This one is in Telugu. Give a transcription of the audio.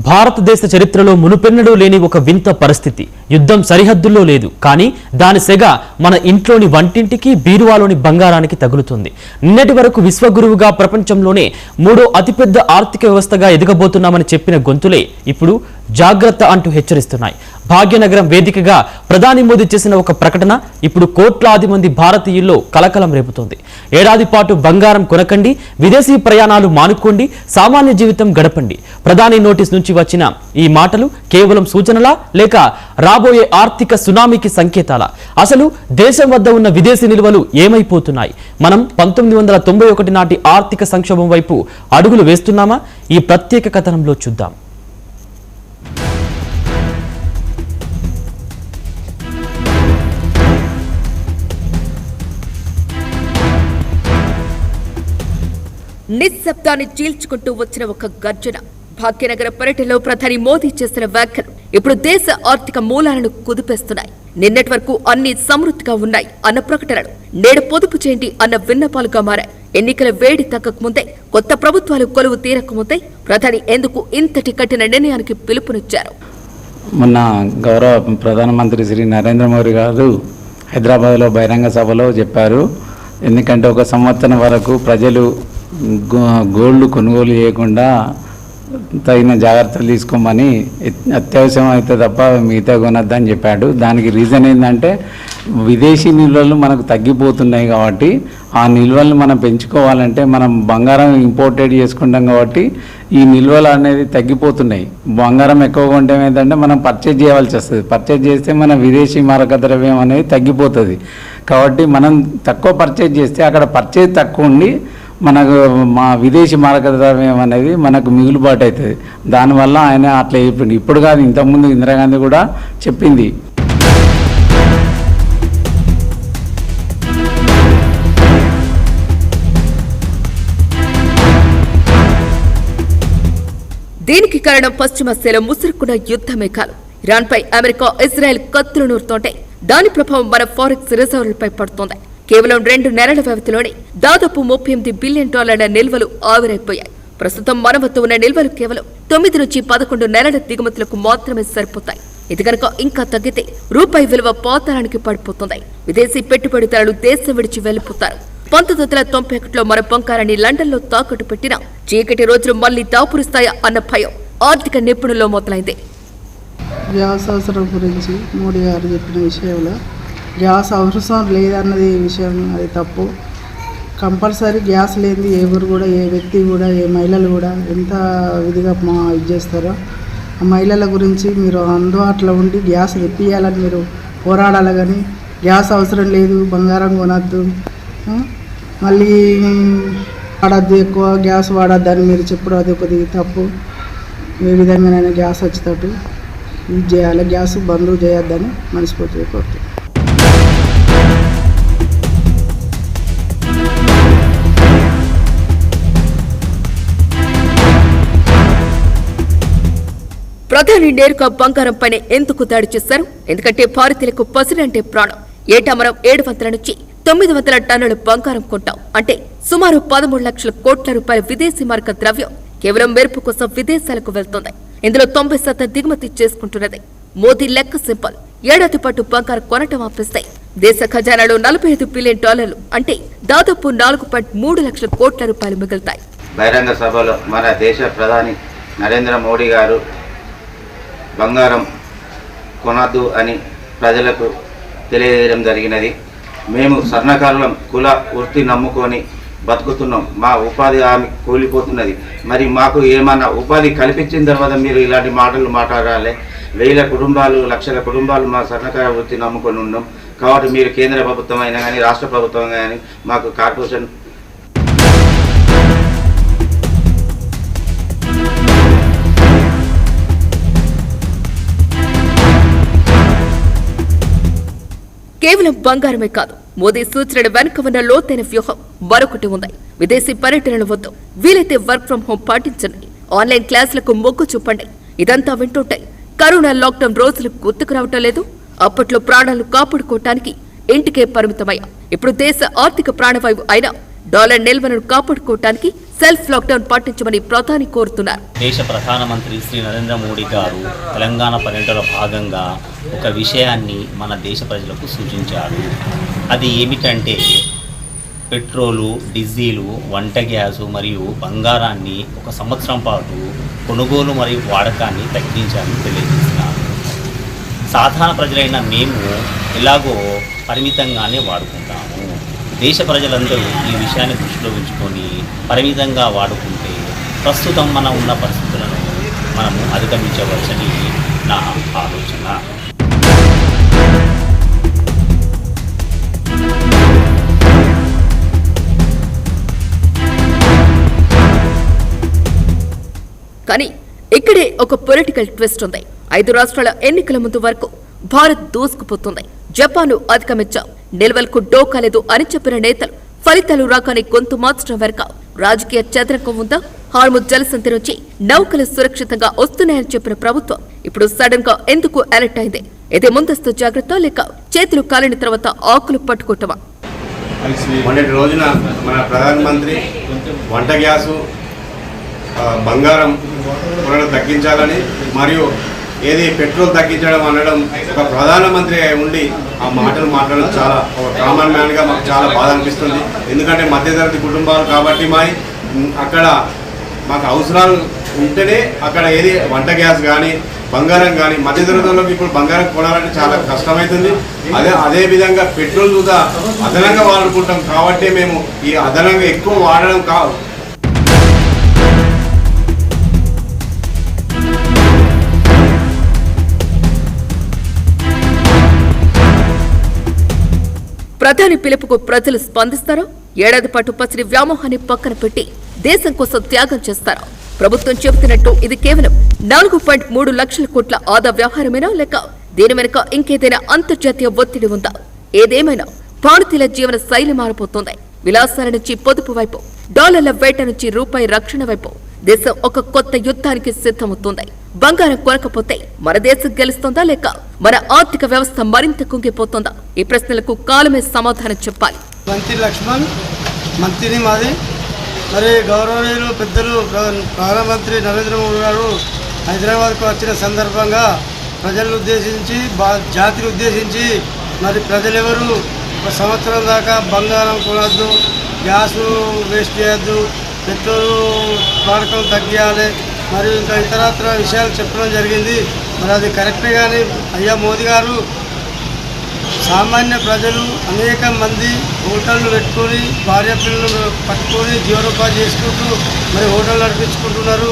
భారతదేశ చరిత్రలో మునుపెన్నడూ లేని ఒక వింత పరిస్థితి. యుద్ధం సరిహద్దుల్లో లేదు, కానీ దాని సెగ మన ఇంట్లోని వంటింటికి, బీరువాలోని బంగారానికి తగులుతుంది. నిన్నటి వరకు విశ్వగురువుగా ప్రపంచంలోనే మూడో అతిపెద్ద ఆర్థిక వ్యవస్థగా ఎదగబోతున్నామని చెప్పిన గొంతులే ఇప్పుడు జాగ్రత్త అంటూ హెచ్చరిస్తున్నాయి. భాగ్యనగరం వేదికగా ప్రధాని మోదీ చేసిన ఒక ప్రకటన ఇప్పుడు కోట్లాది మంది భారతీయుల్లో కలకలం రేపుతోంది. ఏడాది పాటు బంగారం కొనకండి, విదేశీ ప్రయాణాలు మానుకోండి, సామాన్య జీవితం గడపండి. ప్రధాని నోటీస్ నుంచి వచ్చిన ఈ మాటలు కేవలం సూచనలా, లేక రాబోయే ఆర్థిక సునామీకి సంకేతాలా? అసలు దేశం వద్ద ఉన్న విదేశీ నిల్వలు ఏమైపోతున్నాయి? మనం 1991 నాటి ఆర్థిక సంక్షోభం వైపు అడుగులు వేస్తున్నామా? ఈ ప్రత్యేక కథనంలో చూద్దాం. నిశ్శబ్దాన్ని చీల్చుకుంటూ వచ్చిన ఒక గర్జన. భాగ్యనగర పర్యటనలో ప్రధాని మోదీ చేసిన వ్యాఖ్యలు ఇప్పుడు దేశ ఆర్థిక మూలాలను కుదిపేస్తున్నాయి. నిన్నటి వరకు అన్ని సమృద్ధిగా ఉన్నాయి అన్న ప్రకటనలు నేడు పొదుపు చేయండి అన్న విన్నపాలుగా మారాయి. ఎన్నికల వేడి తగ్గకముందే, కొత్త ప్రభుత్వాలు కొలువు తీరకముందే ప్రధాని ఎందుకు ఇంతటి కఠిన నిర్ణయానికి పిలుపునిచ్చారు? మొన్న గౌరవ ప్రధానమంత్రి శ్రీ నరేంద్ర మోదీ గారు హైదరాబాద్లో బహిరంగ సభలో చెప్పారు, ఎందుకంటే ఒక సంవత్సరం వరకు ప్రజలు గోల్డ్ కొనుగోలు చేయకుండా తగిన జాగ్రత్తలు తీసుకోమని, అత్యవసరం అయితే తప్ప మిగతా కొనొద్దని చెప్పాడు. దానికి రీజన్ ఏంటంటే విదేశీ నిల్వలు మనకు తగ్గిపోతున్నాయి కాబట్టి ఆ నిల్వలు మనం పెంచుకోవాలంటే మనం బంగారం ఇంపోర్టెడ్ చేసుకుంటాం కాబట్టి ఈ నిల్వలు అనేది తగ్గిపోతున్నాయి. బంగారం ఎక్కువగా ఉంటే ఏంటంటే మనం పర్చేజ్ చేయవలసి వస్తుంది. పర్చేజ్ చేస్తే మన విదేశీ మారక ద్రవ్యం అనేది తగ్గిపోతుంది. కాబట్టి మనం తక్కువ పర్చేజ్ చేస్తే అక్కడ పర్చేజ్ తక్కువ ఉండి మనకు మా విదేశీ మారక ద్రవ్యం అనేది మనకు మిగులుబాటు అవుతుంది. దానివల్ల ఆయన అట్లా చెప్పింది. ఇప్పుడు కాదు, ఇంతకుముందు ఇందిరాగాంధీ కూడా చెప్పింది. దీనికి కారణం పశ్చిమాసియాలో ముసురుకున్న యుద్ధమే కాదు. ఇరాన్పై అమెరికా, ఇజ్రాయెల్ కత్తులు నూరుతోంటే దాని ప్రభావం మన ఫారెక్స్ రిజర్వులపై పడుతోంది. కేవలం 2 నెలల వ్యవధిలోనే దాదాపు $38 బిలియన్ నిల్వలు ఆవిరైపోయాయి. ప్రస్తుతం మన వద్ద ఉన్న నిల్వలు కేవలం 9 నుంచి 11 నెలల దిగుమతులకు మాత్రమే సరిపోతాయి. ఇది కనుక ఇంకా తగ్గితే రూపాయి విలువ పాతాళానికి పడిపోతుంది. విదేశీ పెట్టుబడిదారులు దేశం విడిచి వెళ్లిపోతారు. 1991లో మన బంగారాన్ని లండన్లో తాకట్టు పెట్టినా చీకటి రోజులు మళ్లీ దాపురిస్తాయా అన్న భయం ఆర్థిక నిపుణుల్లో మొదలైంది. గ్యాస్ అవసరం గురించి మోడీ గారు చెప్పిన విషయంలో గ్యాస్ అవసరం లేదన్నది విషయం అది తప్పు. కంపల్సరీ గ్యాస్ లేనిది ఎవరు కూడా, ఏ వ్యక్తి కూడా, ఏ మహిళలు కూడా ఎంత విధిగా ఇది చేస్తారో ఆ మహిళల గురించి మీరు అందుబాటులో ఉండి గ్యాస్ తెప్పియాలని మీరు పోరాడాలి. కానీ గ్యాస్ అవసరం లేదు, బంగారం కొనద్దు, మళ్ళీ వాడద్దు, ఎక్కువ గ్యాస్ వాడద్దు అని మీరు చెప్పడం అది ఒకటి తప్పు. ఏ విధంగానైనా గ్యాస్ వచ్చేటట్టు ఇది చేయాలి, గ్యాస్ బంద్ చేయొద్దని మనస్ఫూర్తిగా కోరుతున్నాను. ప్రధాని నేరుగా బంగారం పైన ఎందుకు దాడి చేశారు? ఎందుకంటే భారతీయులకు పసిడి అంటే ప్రాణం. ఏటా మనం 700 నుంచి 900 టన్నుల బంగారం కొంటాం. అంటే సుమారు 13 లక్షల కోట్ల రూపాయల విదేశీ మారక ద్రవ్యం కేవలం మెరుపు కోసం విదేశాలకు వెళ్తుంది. ఇందులో 90% దిగుమతి చేసుకుంటున్నది. మోదీ లెక్క సింపుల్. ఏడాది పాటు బంగారం కొనటం ఆపేస్తే దేశ ఖజానాలో $45 బిలియన్ అంటే దాదాపు 4.3 లక్షల కోట్ల రూపాయలు మిగులుతాయి. బహిరంగ సభలో మన దేశ ప్రధాని నరేంద్ర మోడీ గారు బంగారం కొనద్దు అని ప్రజలకు తెలియజేయడం జరిగినది. మేము స్వర్ణకారులం, కుల వృత్తి నమ్ముకొని బతుకుతున్నాం. మా ఉపాధి హామీ కూలిపోతున్నది. మరి మాకు ఏమన్నా ఉపాధి కల్పించిన తర్వాత మీరు ఇలాంటి మాటలు మాట్లాడాలి. వేల కుటుంబాలు, లక్షల కుటుంబాలు మా స్వర్ణకార వృత్తి నమ్ముకొని ఉన్నాం. కాబట్టి మీరు కేంద్ర ప్రభుత్వం అయినా కానీ, రాష్ట్ర ప్రభుత్వం కానీ మాకు కార్పొరేషన్ కేవలం బంగారమే కాదు, మోదీ సూచనల వెనుక ఉన్న లోతైన వ్యూహం మరొకటి ఉంది. విదేశీ పర్యటనలు వద్దు, వీలైతే వర్క్ ఫ్రం హోం పాటించండి, ఆన్లైన్ క్లాసులకు మొగ్గు చూపండి. ఇదంతా వింటుంటే కరోనా లాక్డౌన్ రోజులు గుర్తుకు రావటం లేదు. అప్పట్లో ప్రాణాలు కాపాడుకోవటానికి ఇంటికే పరిమితమయ్యా. ఇప్పుడు దేశ ఆర్థిక ప్రాణవాయువు అయినా డాలర్ నిల్వను కాపాడుకోవటానికి సెల్ఫ్ లాక్డౌన్ పాటించమని ప్రధాని కోరుతున్నారు. దేశ ప్రధానమంత్రి శ్రీ నరేంద్ర మోడీ గారు తెలంగాణ పర్యటనలో భాగంగా ఒక విషయాన్ని మన దేశ ప్రజలకు సూచించారు. అది ఏమిటంటే పెట్రోలు, డీజిలు, వంట గ్యాసు మరియు బంగారాన్ని 1 సంవత్సరం పాటు కొనుగోలు మరియు వాడకాన్ని తగ్గించాలని తెలియజేస్తున్నారు. సాధారణ ప్రజలైన మేము ఎలాగో పరిమితంగానే వాడుకుంటాము. దేశ ప్రజలందరూ ఈ విషయాన్ని దృష్టిలో ఉంచుకొని పరిమితంగా వాడుకుంటే ప్రస్తుతం మనం ఉన్న పరిస్థితులను మనము అధిగమించవచ్చని నా ఆలోచన. కానీ ఇక్కడే ఒక పొలిటికల్ ట్విస్ట్ ఉంది. 5 రాష్ట్రాల ఎన్నికల ముందు వరకు భారత్ దూసుకుపోతుంది. జపాన్ను అధిగమించాం, నిల్వలకు డోకాలేదు అని చెప్పిన నేతలు ఫలితాలు రాగానే గొంతు మార్చడం వరకు రాజకీయ చదరంగం ఉందా? హార్ముజ్ జలసంధి నుంచి నౌకలు సురక్షితంగా వస్తున్నాయని చెప్పిన ప్రభుత్వం ఇప్పుడు సడన్ గా ఎందుకు అలర్ట్ అయింది? ఇది ముందస్తు జాగ్రత్త లేక చేతులు కాలిన తర్వాత ఆకులు పట్టుకోవటమా? మొన్నటి రోజున మన ప్రధానమంత్రి వంట గ్యాసు, బంగారం కొనడం తగ్గించాలని మరియు పెట్రోల్ తగ్గించడం అనడం ఒక ప్రధానమంత్రి ఉండి ఆ మాటలు మాట్లాడడం చాలా ఒక కామన్ మ్యాన్గా మాకు చాలా బాధ అనిపిస్తుంది. ఎందుకంటే మధ్యతరగతి కుటుంబాలు కాబట్టి అక్కడ మాకు అవసరాలు ఉంటేనే అక్కడ వంట గ్యాస్ కానీ బంగారం కానీ మధ్యతరగతిలోకి ఇప్పుడు బంగారం కొనాలంటే చాలా కష్టమవుతుంది. అదే విధంగా పెట్రోల్ కూడా అదనంగా వాడుకుంటాం కాబట్టి మేము ఈ అదనంగా ఎక్కువ వాడడం ప్రధాని పిలుపుకు ప్రజలు స్పందిస్తారో? ఏడాది పాటు పసిడి వ్యామోహాన్ని పక్కన పెట్టి దేశం కోసం త్యాగం చేస్తారో? ప్రభుత్వం చెబుతున్నట్టు ఇది కేవలం 4.3 లక్షల కోట్ల ఆదా వ్యవహారమేనా, లేక దీని వెనుక ఇంకేదైనా అంతర్జాతీయ ఒత్తిడి ఉందా? ఏదేమైనా భారతీయుల జీవన శైలి మారిపోతుంది. విలాసాల నుంచి పొదుపు వైపు, డాలర్ల వేట నుంచి రూపాయి రక్షణ వైపు దేశం ఒక కొత్త యుద్ధానికి సిద్ధమవుతుంది. బంగారం కొనకపోతే మన దేశం గెలుస్తుందా, లేక మన ఆర్థిక వ్యవస్థ మరింత కుంగిపోతుందా? ఈ ప్రశ్నలకు కాలమే సమాధానం చెప్పాలి. మంత్రి లక్ష్మణ్, మంత్రిని మాది. మరి గౌరవనీయులు పెద్దలు ప్రధానమంత్రి నరేంద్ర మోడీ గారు హైదరాబాద్కు వచ్చిన సందర్భంగా ప్రజలను ఉద్దేశించి, జాతిని ఉద్దేశించి మరి ప్రజలెవరూ 1 సంవత్సరం దాకా బంగారం కొనద్దు, గ్యాసు వేస్ట్ చేయొద్దు, పెట్రోల్ వాడకం తగ్గియాలి, మరియు ఇంకా ఇతరత్ర విషయాలు చెప్పడం జరిగింది. మరి అది కరెక్టే. కానీ అయ్యా మోదీ గారు సామాన్య ప్రజలు అనేక మంది హోటళ్ళు పెట్టుకొని భార్య పిల్లలు పట్టుకొని జీవనోపాధి చేసుకుంటూ మరి హోటళ్ళు నడిపించుకుంటున్నారు.